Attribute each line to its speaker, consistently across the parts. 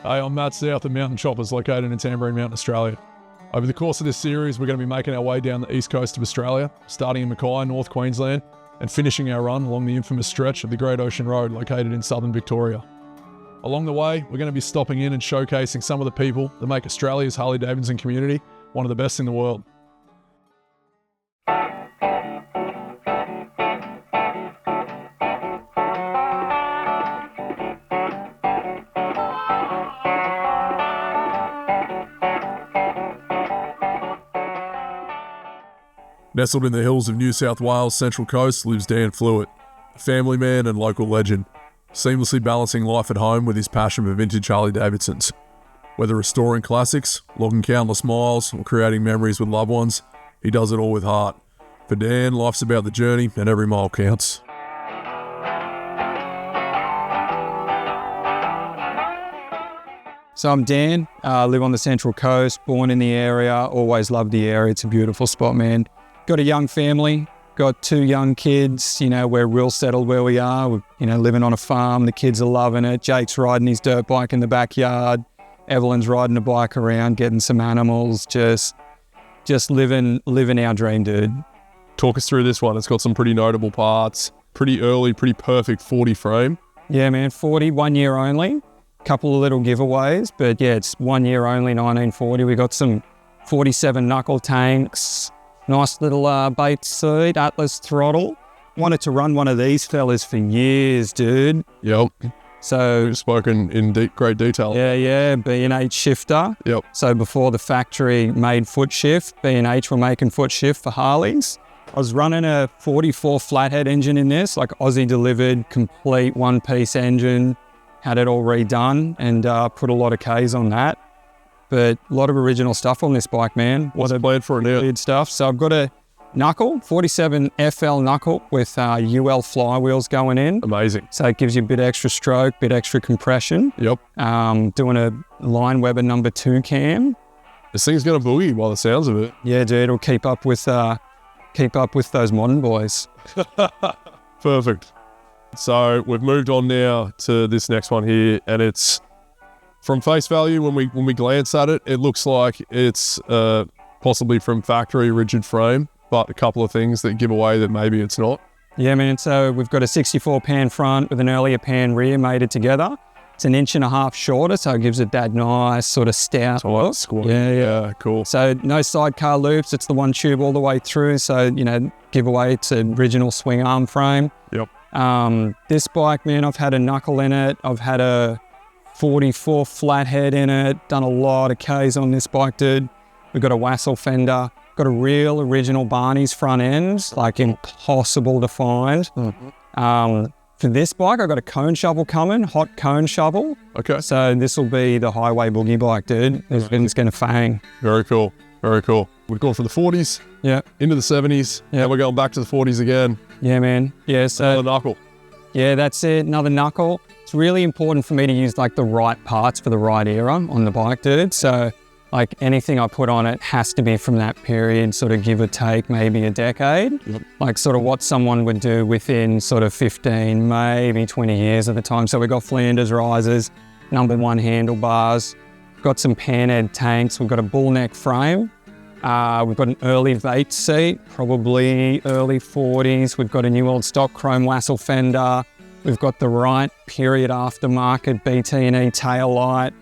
Speaker 1: Hey, I'm Matt South of Mountain Choppers, located in Tamborine Mountain, Australia. Over the course of this series, we're going to be making our way down the east coast of Australia, starting in Mackay, North Queensland, and finishing our run along the infamous stretch of the Great Ocean Road located in southern Victoria. Along the way, we're going to be stopping in and showcasing some of the people that make Australia's Harley-Davidson community one of the best in the world. Nestled in the hills of New South Wales' Central Coast lives Dan Flewitt, a family man and local legend, seamlessly balancing life at home with his passion for vintage Harley-Davidsons. Whether restoring classics, logging countless miles, or creating memories with loved ones, he does it all with heart. For Dan, life's about the journey and every mile counts.
Speaker 2: So I'm Dan, live on the Central Coast, born in the area, always loved the area. It's a beautiful spot, man. Got a young family, got 2 young kids. We're real settled where we are. We're, living on a farm. The kids are loving it. Jake's riding his dirt bike in the backyard. Evelyn's riding a bike around, getting some animals, just living our dream, dude.
Speaker 1: Talk us through this one. It's got some pretty notable parts. Pretty early, pretty perfect 40 frame.
Speaker 2: Yeah, man, 40, 1 year only. Couple of little giveaways, but yeah, it's 1 year only, 1940. We got some 47 knuckle tanks. Nice little bait seat, Atlas throttle. Wanted to run one of these fellas for years, dude.
Speaker 1: Yep.
Speaker 2: So
Speaker 1: we've spoken in great detail.
Speaker 2: Yeah, B&H shifter.
Speaker 1: Yep.
Speaker 2: So before the factory made foot shift, B&H were making foot shift for Harleys. I was running a 44 flathead engine in this, like Aussie delivered, complete one-piece engine. Had it all redone and put a lot of Ks on that. But a lot of original stuff on this bike, man.
Speaker 1: What's the plan for it now?
Speaker 2: Weird stuff. So I've got a knuckle, 47 FL knuckle with UL flywheels going in.
Speaker 1: Amazing.
Speaker 2: So it gives you a bit extra stroke, bit extra compression.
Speaker 1: Yep.
Speaker 2: Doing a Lineweber number 2 cam.
Speaker 1: This thing's going to boogie by the sounds of it.
Speaker 2: Yeah, dude, it'll keep up with those modern boys.
Speaker 1: Perfect. So we've moved on now to this next one here, and it's from face value. When we glance at it, it looks like it's possibly from factory rigid frame, but a couple of things that give away that maybe it's not.
Speaker 2: Yeah, man. So we've got a 64 pan front with an earlier pan rear mated together. It's 1.5 inches shorter, so it gives it that nice sort of stout look. Yeah,
Speaker 1: cool.
Speaker 2: So no sidecar loops. It's the one tube all the way through. So give away it's an original swing arm frame.
Speaker 1: Yep.
Speaker 2: This bike, man, I've had a knuckle in it. I've had a 44 flathead in it. Done a lot of Ks on this bike, dude. We've got a Wassel fender. Got a real original Barney's front end, like impossible to find.
Speaker 1: Mm-hmm.
Speaker 2: For this bike, I've got a cone shovel coming, hot cone shovel.
Speaker 1: Okay.
Speaker 2: So this will be the highway boogie bike, dude. It's going to fang.
Speaker 1: Very cool. Very cool. We've gone from the 40s into the 70s, and we're going back to the 40s again.
Speaker 2: Yeah, man. Yeah, so
Speaker 1: another knuckle.
Speaker 2: Yeah, that's it. Another knuckle. It's really important for me to use like the right parts for the right era on the bike, dude. So like anything I put on it has to be from that period, sort of give or take maybe a decade.
Speaker 1: Yep.
Speaker 2: Like sort of what someone would do within sort of 15, maybe 20 years at the time. So we've got Flanders risers, number 1 handlebars, got some panhead tanks, we've got a bull neck frame. We've got an early Vate seat, probably early 40s. We've got a new old stock chrome Wassel fender. We've got the right period aftermarket BT&E tail light.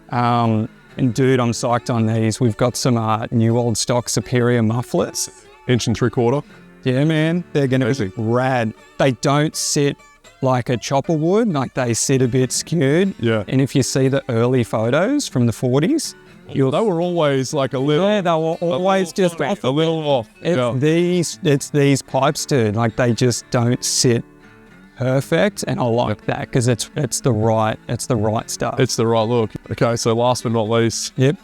Speaker 2: And dude, I'm psyched on these. We've got some new old stock Superior mufflers.
Speaker 1: 1 3/4.
Speaker 2: Yeah, man, they're going to be rad. They don't sit like a chopper would, like they sit a bit skewed.
Speaker 1: Yeah.
Speaker 2: And if you see the early photos from the 40s,
Speaker 1: they were always like a little...
Speaker 2: Yeah, they were always just off.
Speaker 1: A little off.
Speaker 2: It's these pipes, dude. Like they just don't sit perfect, and I like that because it's the right stuff.
Speaker 1: It's the right look. Okay, so last but not least.
Speaker 2: Yep.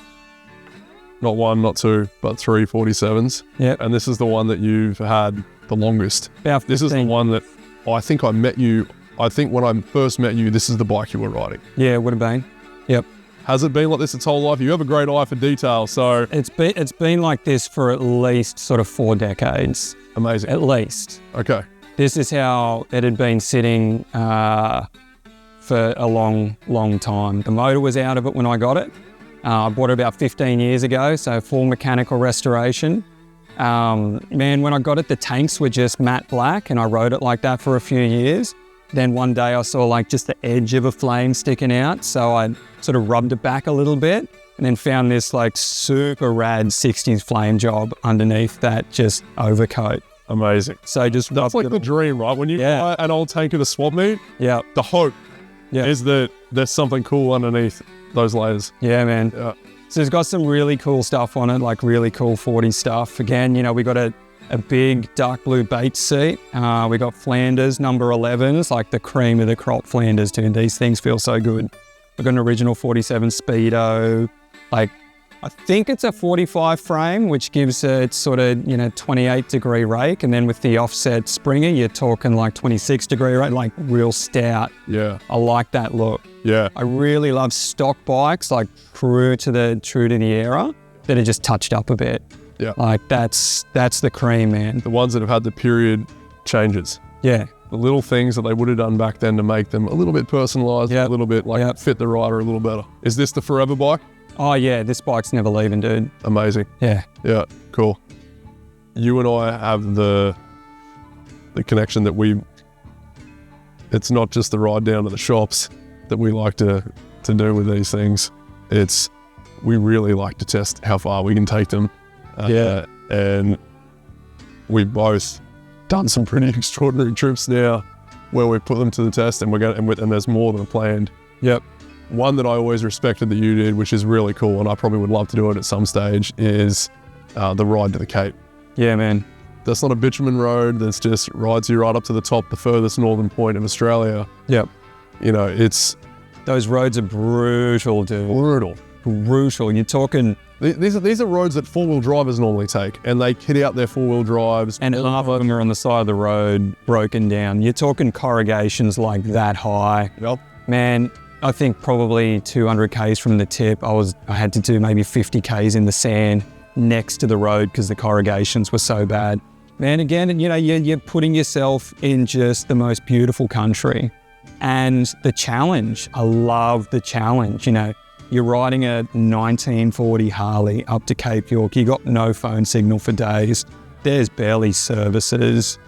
Speaker 1: Not 1, not 2, but 3 47s.
Speaker 2: Yep.
Speaker 1: And this is the one that you've had the longest.
Speaker 2: About 15.
Speaker 1: This is the one that I think I met you. I think when I first met you, this is the bike you were riding.
Speaker 2: Yeah, it would have been. Yep.
Speaker 1: Has it been like this its whole life? You have a great eye for detail, so...
Speaker 2: It's been like this for at least sort of 4 decades.
Speaker 1: Amazing.
Speaker 2: At least.
Speaker 1: Okay.
Speaker 2: This is how it had been sitting for a long, long time. The motor was out of it when I got it. I bought it about 15 years ago, so full mechanical restoration. Man, when I got it, the tanks were just matte black, and I rode it like that for a few years. Then one day I saw like just the edge of a flame sticking out, so I sort of rubbed it back a little bit, and then found this like super rad 60s flame job underneath that just overcoat.
Speaker 1: Amazing.
Speaker 2: So just
Speaker 1: That's like the dream, right? When you buy an old tank at a swap meet,
Speaker 2: yeah,
Speaker 1: the hope is that there's something cool underneath those layers.
Speaker 2: Yeah, man.
Speaker 1: Yeah.
Speaker 2: So it's got some really cool stuff on it, like really cool 40 stuff. Again, you know, we got a big dark blue Bates seat. We got Flanders number 11s, like the cream of the crop Flanders, dude. These things feel so good. We've got an original 47 Speedo. Like, I think it's a 45 frame, which gives it sort of, 28 degree rake. And then with the offset Springer, you're talking like 26 degree rake, like real stout.
Speaker 1: Yeah.
Speaker 2: I like that look.
Speaker 1: Yeah.
Speaker 2: I really love stock bikes, like true to the era, that are just touched up a bit.
Speaker 1: Yeah.
Speaker 2: Like that's the cream, man.
Speaker 1: The ones that have had the period changes.
Speaker 2: Yeah.
Speaker 1: The little things that they would have done back then to make them a little bit personalised, a little bit fit the rider a little better. Is this the forever bike?
Speaker 2: Oh yeah, this bike's never leaving, dude.
Speaker 1: Amazing.
Speaker 2: Yeah.
Speaker 1: Yeah, cool. You and I have the connection that it's not just the ride down to the shops that we like to do with these things. We really like to test how far we can take them. And we've both done some pretty extraordinary trips now where we put them to the test, and and there's more than planned.
Speaker 2: Yep.
Speaker 1: One that I always respected that you did, which is really cool, and I probably would love to do it at some stage, is the ride to the Cape.
Speaker 2: Yeah, man.
Speaker 1: That's not a bitumen road. That's just rides you right up to the top, the furthest northern point of Australia.
Speaker 2: Yep.
Speaker 1: Those
Speaker 2: roads are brutal, dude. Brutal. You're talking...
Speaker 1: These are roads that four-wheel drivers normally take, and they kit out their four-wheel drives.
Speaker 2: And half of them are on the side of the road, broken down. You're talking corrugations like that high.
Speaker 1: Yep.
Speaker 2: Man, I think probably 200 Ks from the tip, I had to do maybe 50 Ks in the sand next to the road because the corrugations were so bad. Man, again, you're putting yourself in just the most beautiful country. And the challenge, I love the challenge. You're riding a 1940 Harley up to Cape York. You got no phone signal for days. There's barely services,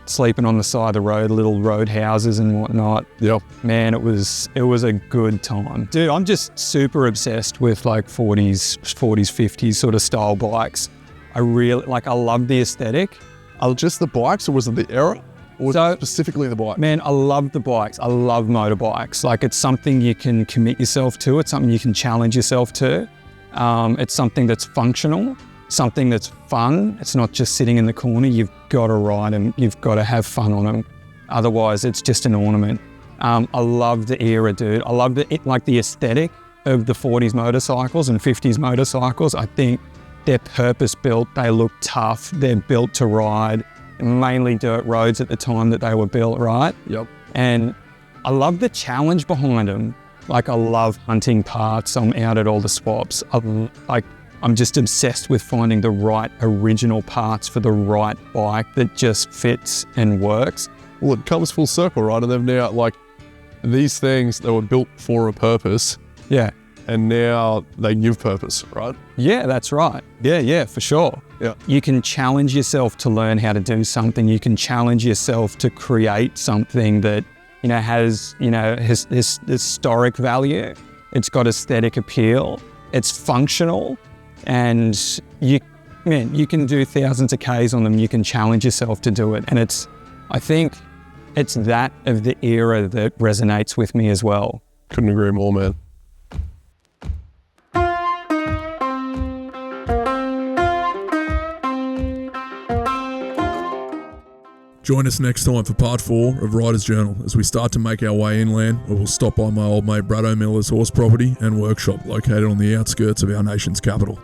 Speaker 2: sleeping on the side of the road, little road houses and whatnot.
Speaker 1: Yep.
Speaker 2: Man, it was a good time. Dude, I'm just super obsessed with like 40s, 50s sort of style bikes. I love the aesthetic.
Speaker 1: Just the bikes, or was it the era? Or specifically the bike?
Speaker 2: Man, I love the bikes. I love motorbikes. Like, it's something you can commit yourself to. It's something you can challenge yourself to. It's something that's functional, something that's fun. It's not just sitting in the corner. You've got to ride them. You've got to have fun on them. Otherwise, it's just an ornament. I love the era, dude. I love the aesthetic of the 40s motorcycles and 50s motorcycles. I think they're purpose-built. They look tough. They're built to ride. Mainly dirt roads at the time that they were built, right?
Speaker 1: Yep.
Speaker 2: And I love the challenge behind them. Like, I love hunting parts. I'm out at all the swaps. I'm just obsessed with finding the right original parts for the right bike that just fits and works.
Speaker 1: Well, it comes full circle, right? And they've now, these things, they were built for a purpose.
Speaker 2: Yeah.
Speaker 1: And now they give purpose, right?
Speaker 2: Yeah, that's right. Yeah, for sure.
Speaker 1: Yeah.
Speaker 2: You can challenge yourself to learn how to do something. You can challenge yourself to create something that, has historic value. It's got aesthetic appeal. It's functional. And you can do thousands of Ks on them. You can challenge yourself to do it. And I think it's that of the era that resonates with me as well.
Speaker 1: Couldn't agree more, man. Join us next time for part 4 of Rider's Journal as we start to make our way inland, where we'll stop by my old mate Brad O'Miller's horse property and workshop located on the outskirts of our nation's capital.